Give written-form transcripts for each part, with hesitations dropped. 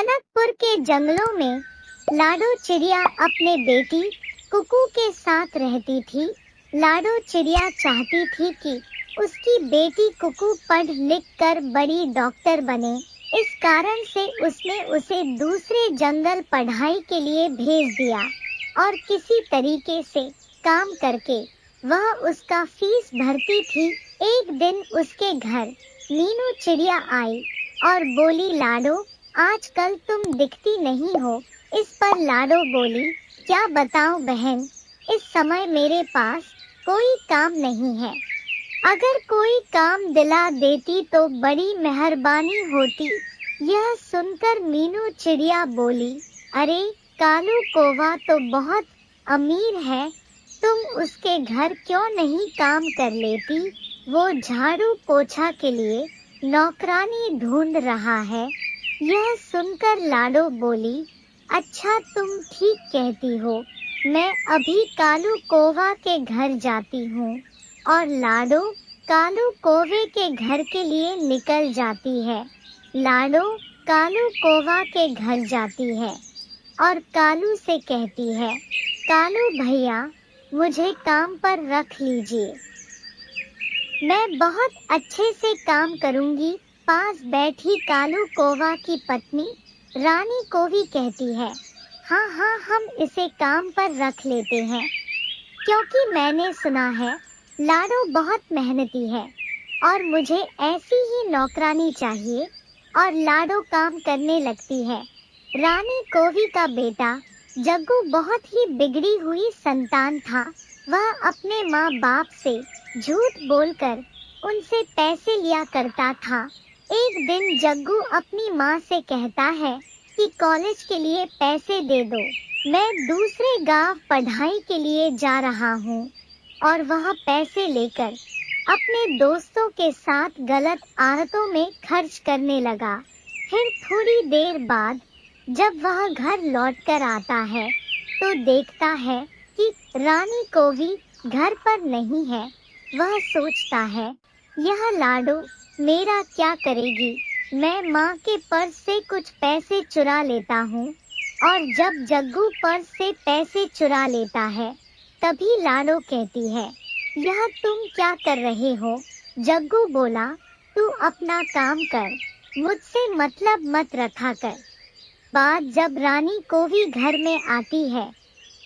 टनकपुर के जंगलों में लाडो चिड़िया अपने बेटी कुकू के साथ रहती थी। लाडो चिड़िया चाहती थी कि उसकी बेटी कुकू पढ़ लिख कर बड़ी डॉक्टर बने। इस कारण से उसने उसे दूसरे जंगल पढ़ाई के लिए भेज दिया और किसी तरीके से काम करके वह उसका फीस भरती थी। एक दिन उसके घर मीनू चिड़िया आई और बोली, लाडो आजकल तुम दिखती नहीं हो। इस पर लाडो बोली, क्या बताऊं बहन, इस समय मेरे पास कोई काम नहीं है। अगर कोई काम दिला देती तो बड़ी मेहरबानी होती। यह सुनकर मीनू चिड़िया बोली, अरे कालू कौवा तो बहुत अमीर है, तुम उसके घर क्यों नहीं काम कर लेती? वो झाड़ू पोछा के लिए नौकरानी ढूंढ रहा है। यह सुनकर लाडो बोली, अच्छा तुम ठीक कहती हो, मैं अभी कालू कौवा के घर जाती हूँ। और लाडो कालू कौवे के घर के लिए निकल जाती है। लाडो कालू कौवा के घर जाती है और कालू से कहती है, कालू भैया मुझे काम पर रख लीजिए, मैं बहुत अच्छे से काम करूंगी। पास बैठी कालू कौवा की पत्नी रानी कौवी कहती है, हाँ हाँ हम इसे काम पर रख लेते हैं, क्योंकि मैंने सुना है लाडो बहुत मेहनती है और मुझे ऐसी ही नौकरानी चाहिए। और लाडो काम करने लगती है। रानी कौवी का बेटा जग्गू बहुत ही बिगड़ी हुई संतान था। वह अपने माँ बाप से झूठ बोलकर उनसे पैसे लिया करता था। एक दिन जग्गू अपनी माँ से कहता है कि कॉलेज के लिए पैसे दे दो, मैं दूसरे गांव पढ़ाई के लिए जा रहा हूँ। और वह पैसे लेकर अपने दोस्तों के साथ गलत आदतों में खर्च करने लगा। फिर थोड़ी देर बाद जब वह घर लौटकर आता है तो देखता है कि रानी कौवी घर पर नहीं है। वह सोचता है, यह लाडो मेरा क्या करेगी? मैं माँ के पर्स से कुछ पैसे चुरा लेता हूँ। और जब जग्गू पर्स से पैसे चुरा लेता है तभी लाडो कहती है, यह तुम क्या कर रहे हो? जग्गू बोला, तू अपना काम कर, मुझसे मतलब मत रखा कर। बाद जब रानी कौवी घर में आती है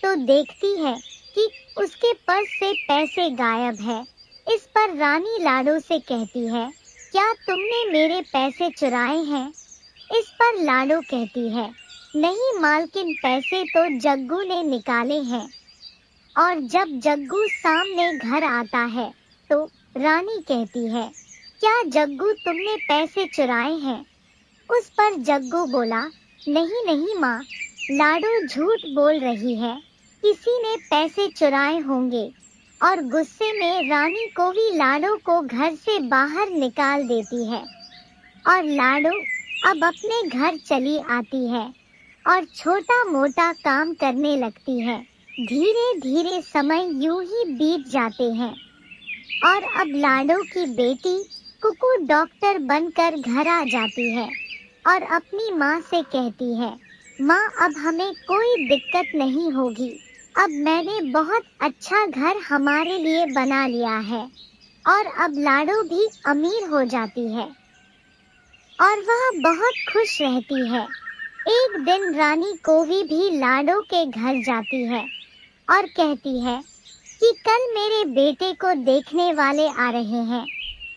तो देखती है कि उसके पर्स से पैसे गायब है। इस पर रानी लाडो से कहती है, क्या तुमने मेरे पैसे चुराए हैं? इस पर लाडो कहती है, नहीं मालकिन, पैसे तो जग्गू ने निकाले हैं। और जब जग्गू सामने घर आता है तो रानी कहती है, क्या जग्गू तुमने पैसे चुराए हैं? उस पर जग्गू बोला, नहीं नहीं माँ, लाडो झूठ बोल रही है, किसी ने पैसे चुराए होंगे। और गुस्से में रानी कौवी लाडो को घर से बाहर निकाल देती है। और लाडो अब अपने घर चली आती है और छोटा मोटा काम करने लगती है। धीरे धीरे समय यूं ही बीत जाते हैं और अब लाडो की बेटी कुकू डॉक्टर बनकर घर आ जाती है और अपनी माँ से कहती है, माँ अब हमें कोई दिक्कत नहीं होगी, अब मैंने बहुत अच्छा घर हमारे लिए बना लिया है। और अब लाडो भी अमीर हो जाती है और वह बहुत खुश रहती है। एक दिन रानी कौवी भी लाडो के घर जाती है और कहती है कि कल मेरे बेटे को देखने वाले आ रहे हैं,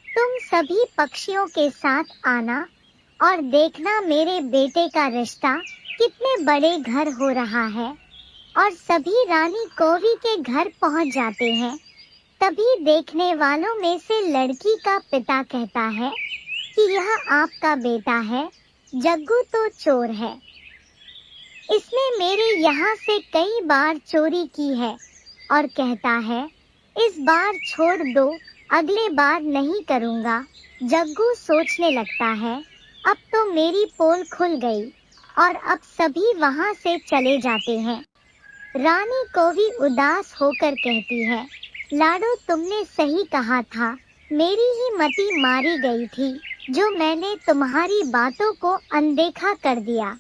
तुम सभी पक्षियों के साथ आना और देखना मेरे बेटे का रिश्ता कितने बड़े घर हो रहा है। और सभी रानी कौवी के घर पहुंच जाते हैं। तभी देखने वालों में से लड़की का पिता कहता है कि यह आपका बेटा है, जग्गू तो चोर है, इसने मेरे यहाँ से कई बार चोरी की है। और कहता है, इस बार छोड़ दो, अगले बार नहीं करूँगा। जग्गू सोचने लगता है, अब तो मेरी पोल खुल गई। और अब सभी वहाँ से चले जाते हैं। रानी कौवी उदास होकर कहती है, लाडो तुमने सही कहा था, मेरी ही मति मारी गई थी जो मैंने तुम्हारी बातों को अनदेखा कर दिया।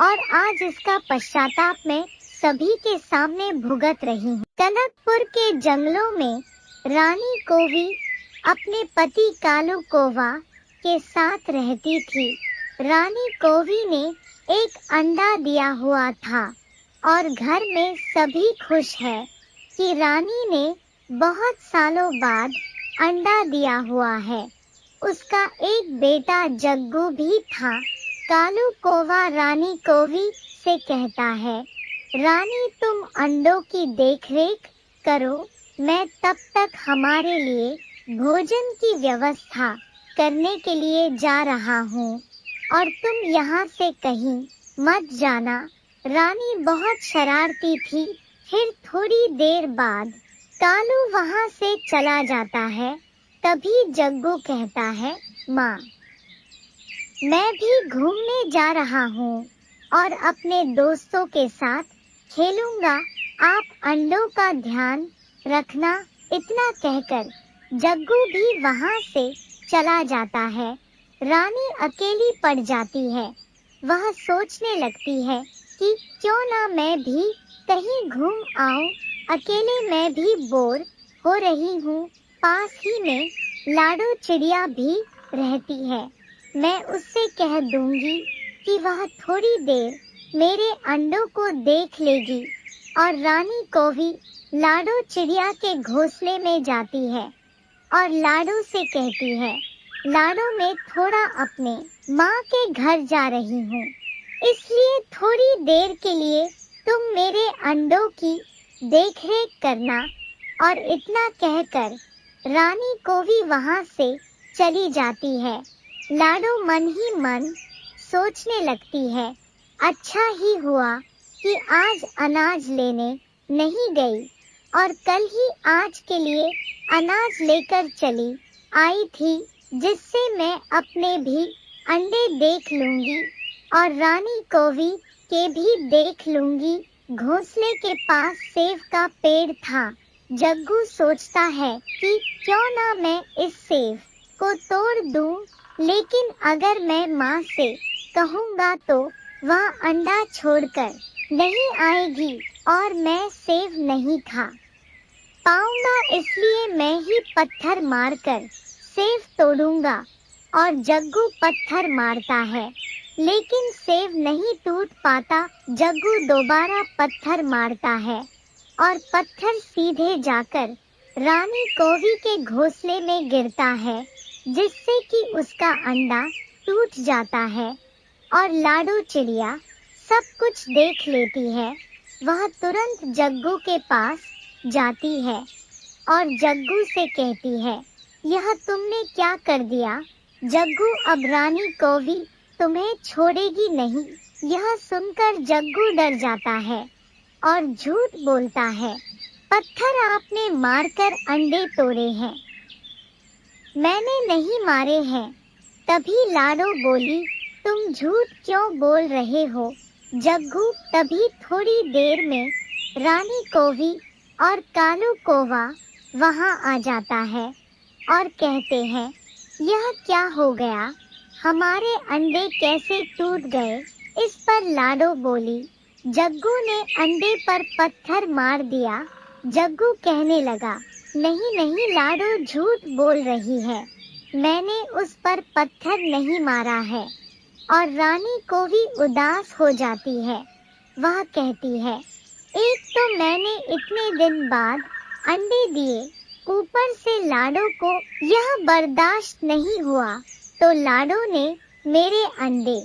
और आज इसका पश्चाताप मैं सभी के सामने भुगत रही हूँ। कनकपुर के जंगलों में रानी कोवी अपने पति कालू कौवा के साथ रहती थी। रानी कोवी ने एक अंडा दिया हुआ था और घर में सभी खुश है कि रानी ने बहुत सालों बाद अंडा दिया हुआ है। उसका एक बेटा जग्गू भी था। कालू कौवा रानी कोवी से कहता है, रानी तुम अंडों की देखरेख करो, मैं तब तक हमारे लिए भोजन की व्यवस्था करने के लिए जा रहा हूँ और तुम यहाँ से कहीं मत जाना। रानी बहुत शरारती थी। फिर थोड़ी देर बाद कालू वहाँ से चला जाता है। तभी जग्गू कहता है, माँ मैं भी घूमने जा रहा हूँ और अपने दोस्तों के साथ खेलूंगा, आप अंडों का ध्यान रखना। इतना कहकर जग्गू भी वहाँ से चला जाता है। रानी अकेली पड़ जाती है। वह सोचने लगती है कि क्यों ना मैं भी कहीं घूम आऊं, अकेले मैं भी बोर हो रही हूँ। पास ही में लाडो चिड़िया भी रहती है। मैं उससे कह दूंगी कि वह थोड़ी देर मेरे अंडों को देख लेगी। और रानी कोवी लाडो चिड़िया के घोंसले में जाती है और लाडो से कहती है, लाडो मैं थोड़ा अपने माँ के घर जा रही हूँ, इसलिए थोड़ी देर के लिए तुम मेरे अंडों की देखरेख करना। और इतना कहकर रानी कोवी वहाँ से चली जाती है। लाडो मन ही मन सोचने लगती है, अच्छा ही हुआ कि आज अनाज लेने नहीं गई और कल ही आज के लिए अनाज लेकर चली आई थी, जिससे मैं अपने भी अंडे देख लूंगी और रानी कोवी के भी देख लूंगी। घोंसले के पास सेब का पेड़ था। जग्गू सोचता है कि क्यों ना मैं इस सेब को तोड़ दूं, लेकिन अगर मैं माँ से कहूँगा तो वह अंडा छोड़कर नहीं आएगी और मैं सेब नहीं खा पाऊंगा, इसलिए मैं ही पत्थर मारकर सेब तोड़ूंगा। और जग्गू पत्थर मारता है, लेकिन सेब नहीं टूट पाता। जग्गू दोबारा पत्थर मारता है और पत्थर सीधे जाकर रानी कोवी के घोंसले में गिरता है, जिससे कि उसका अंडा टूट जाता है। और लाडो चिड़िया सब कुछ देख लेती है। वह तुरंत जग्गू के पास जाती है और जग्गू से कहती है, यह तुमने क्या कर दिया? जग्गू अब रानी कोवी तुम्हें छोड़ेगी नहीं। यह सुनकर जग्गू डर जाता है और झूठ बोलता है, पत्थर आपने मारकर अंडे तोड़े हैं, मैंने नहीं मारे हैं। तभी लाडो बोली, तुम झूठ क्यों बोल रहे हो? जग्गू तभी थोड़ी देर में रानी कोवी और कालू कौवा वहाँ आ जाता है और कहते हैं, यह क्या हो गया? हमारे अंडे कैसे टूट गए? इस पर लाडो बोली, जग्गू ने अंडे पर पत्थर मार दिया। जग्गू कहने लगा, नहीं नहीं लाडो झूठ बोल रही है, मैंने उस पर पत्थर नहीं मारा है। और रानी कोवी उदास हो जाती है। वह कहती है, एक तो मैंने इतने दिन बाद अंडे दिए, ऊपर से लाडो को यह बर्दाश्त नहीं हुआ, तो लाडो ने मेरे अंडे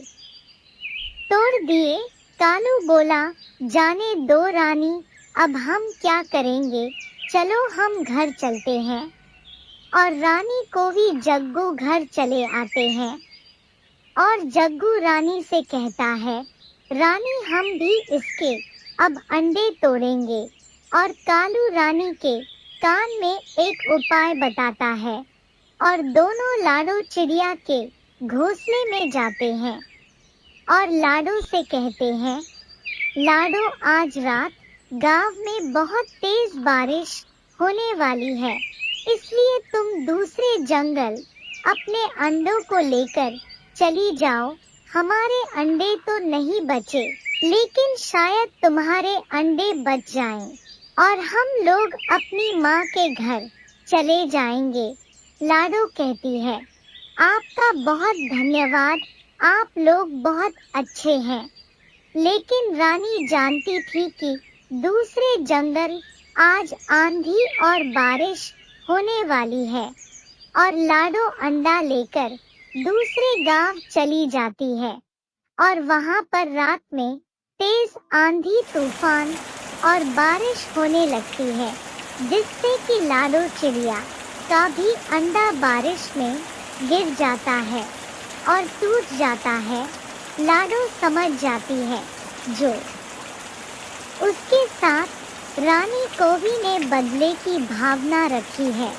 तोड़ दिए। कालू बोला, जाने दो रानी, अब हम क्या करेंगे, चलो हम घर चलते हैं। और रानी कोवी जग्गू घर चले आते हैं और जग्गू रानी से कहता है, रानी हम भी इसके अब अंडे तोड़ेंगे। और कालू रानी के कान में एक उपाय बताता है और दोनों लाडो चिड़िया के घोंसले में जाते हैं और लाडो से कहते हैं, लाडो आज रात गांव में बहुत तेज बारिश होने वाली है, इसलिए तुम दूसरे जंगल अपने अंडों को लेकर चली जाओ, हमारे अंडे तो नहीं बचे, लेकिन शायद तुम्हारे अंडे बच जाएं और हम लोग अपनी माँ के घर चले जाएंगे। लाडो कहती है, आपका बहुत धन्यवाद, आप लोग बहुत अच्छे हैं। लेकिन रानी जानती थी कि दूसरे जंगल आज आंधी और बारिश होने वाली है और लाडो अंडा लेकर दूसरे गांव चली जाती है और वहां पर रात में तेज आंधी तूफान और बारिश होने लगती है, जिससे कि लाडो चिड़िया का भी अंडा बारिश में गिर जाता है और टूट जाता है। लाडो समझ जाती है जो उसके साथ रानी कोवी ने बदले की भावना रखी है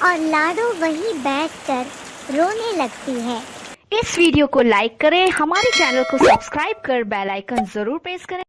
और लाडो वहीं बैठकर रोने लगती है। इस वीडियो को लाइक करें, हमारे चैनल को सब्सक्राइब कर बेल आइकन जरूर प्रेस करें।